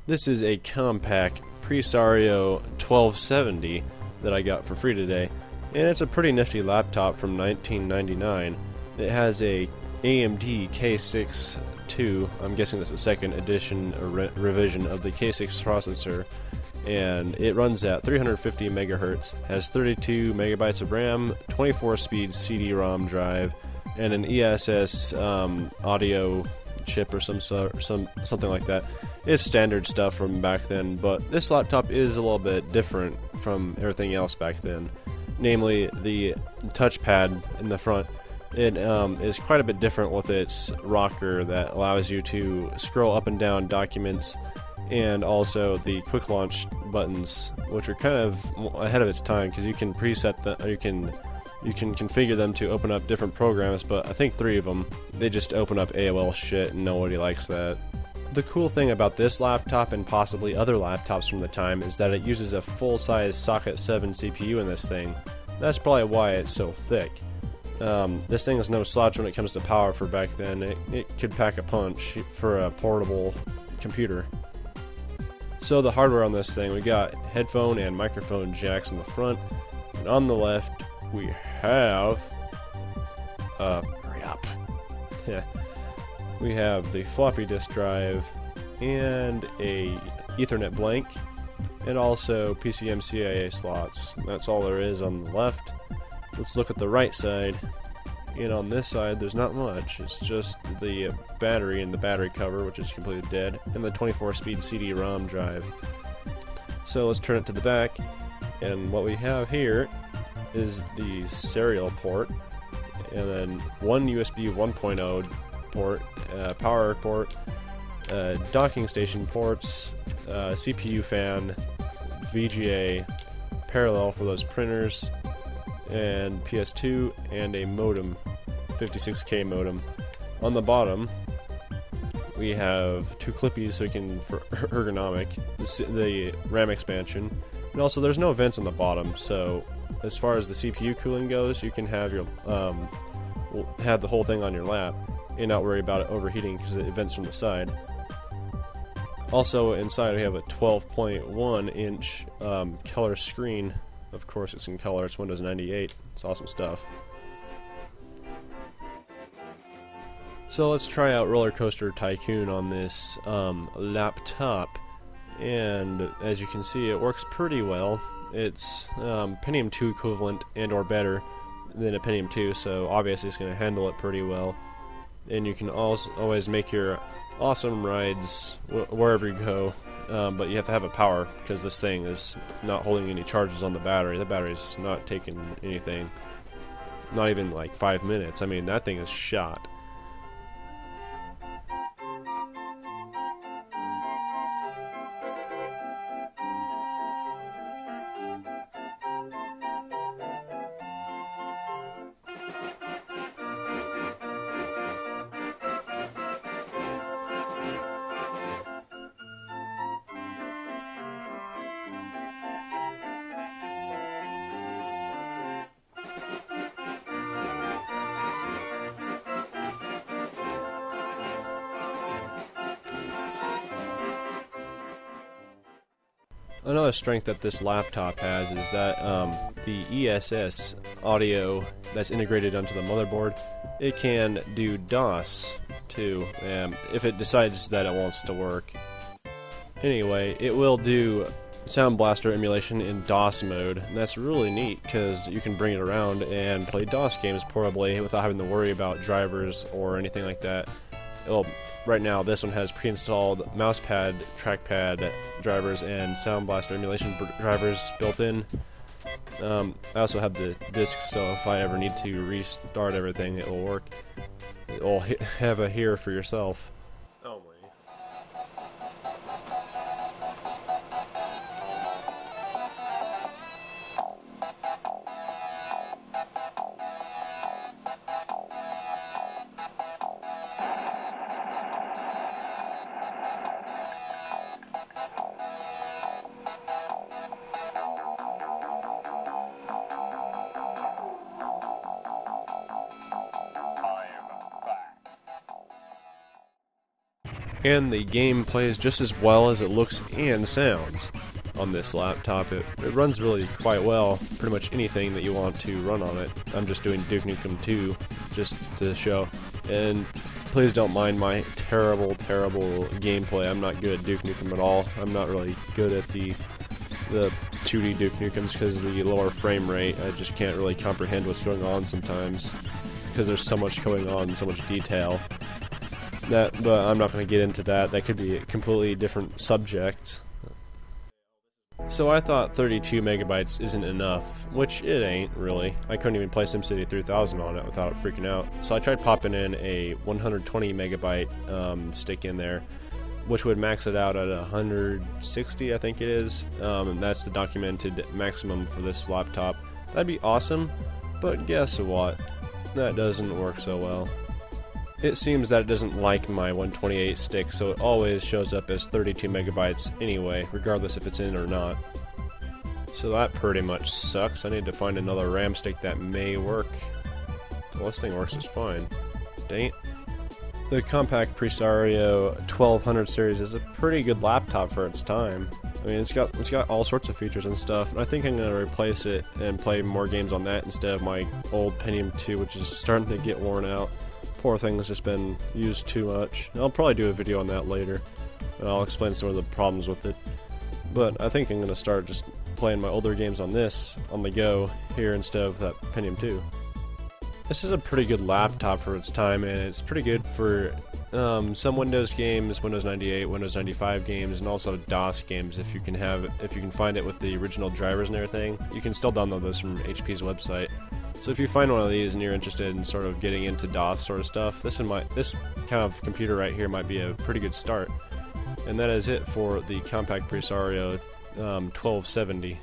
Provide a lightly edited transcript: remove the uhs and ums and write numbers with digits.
This is a Compaq Presario 1270 that I got for free today, and it's a pretty nifty laptop from 1999. It has a AMD K6-2, I'm guessing that's the second edition or revision of the K6 processor, and it runs at 350 megahertz, has 32 megabytes of RAM, 24-speed CD-ROM drive, and an ESS audio chip or something like that. It's standard stuff from back then, but this laptop is a little bit different from everything else back then. Namely, the touchpad in the front. It is quite a bit different with its rocker that allows you to scroll up and down documents, and also the quick launch buttons, which are kind of ahead of its time because you can preset them, or you can configure them to open up different programs, but I think 3 of them, they just open up AOL shit and nobody likes that. The cool thing about this laptop and possibly other laptops from the time is that it uses a full-size socket 7 CPU in this thing. That's probably why it's so thick. This thing is no slouch when it comes to power for back then. It could pack a punch for a portable computer. So the hardware on this thing, we got headphone and microphone jacks in the front, and on the left we have hurry up. We have the floppy disk drive and a Ethernet blank, and also PCMCIA slots. That's all there is on the left. Let's look at the right side, and on this side there's not much. It's just the battery and the battery cover, which is completely dead, and the 24-speed CD-ROM drive. So let's turn it to the back, and what we have here is the serial port, and then one USB 1.0 port, power port, docking station ports, CPU fan, VGA, parallel for those printers, and PS2, and a modem, 56K modem. On the bottom we have 2 clippies so you can, for ergonomic, the RAM expansion, and also there's no vents on the bottom, so as far as the CPU cooling goes, you can have your have the whole thing on your lap and not worry about it overheating because it vents from the side. Also inside we have a 12.1 inch color screen. Of course it's in color, it's Windows 98. It's awesome stuff. So let's try out Roller Coaster Tycoon on this laptop, and as you can see it works pretty well. It's Pentium 2 equivalent and or better than a Pentium 2, so obviously it's going to handle it pretty well. And you can always make your awesome rides wherever you go, but you have to have a power because this thing is not holding any charges on the battery. The battery's not taking anything, not even like 5 minutes. I mean, that thing is shot. Another strength that this laptop has is that the ESS audio that's integrated onto the motherboard, it can do DOS too, if it decides that it wants to work. Anyway, it will do Sound Blaster emulation in DOS mode, and that's really neat because you can bring it around and play DOS games portably without having to worry about drivers or anything like that. Well, right now this one has pre-installed mousepad, trackpad drivers, and Sound Blaster emulation drivers built in. I also have the disk, so if I ever need to restart everything, it will work. It will have a hear for yourself. and the game plays just as well as it looks and sounds on this laptop. It runs really quite well, pretty much anything that you want to run on it. I'm just doing Duke Nukem 2 just to show, and please don't mind my terrible gameplay. I'm not good at Duke Nukem at all. I'm not really good at the 2D Duke Nukems because of the lower frame rate. I just can't really comprehend what's going on sometimes because there's so much going on, so much detail. But I'm not going to get into that. That could be a completely different subject. So I thought 32 megabytes isn't enough, which it ain't really. I couldn't even play SimCity 3000 on it without it freaking out. So I tried popping in a 120 megabyte stick in there, which would max it out at 160, I think it is. And that's the documented maximum for this laptop. That'd be awesome, but guess what? That doesn't work so well. It seems that it doesn't like my 128 stick, so it always shows up as 32 megabytes anyway, regardless if it's in or not. So that pretty much sucks. I need to find another RAM stick that may work. Well, this thing works just fine. Dang it. The Compaq Presario 1200 series is a pretty good laptop for its time. I mean, it's got all sorts of features and stuff, and I think I'm going to replace it and play more games on that instead of my old Pentium 2, which is starting to get worn out. Poor thing has just been used too much. I'll probably do a video on that later, and I'll explain some of the problems with it. But I think I'm going to start just playing my older games on this, on the go, here instead of that Pentium 2. This is a pretty good laptop for its time, and it's pretty good for some Windows games, Windows 98, Windows 95 games, and also DOS games if you can find it with the original drivers and everything. You can still download those from HP's website. So if you find one of these and you're interested in sort of getting into DOS sort of stuff, this kind of computer right here might be a pretty good start. And that is it for the Compaq Presario 1270.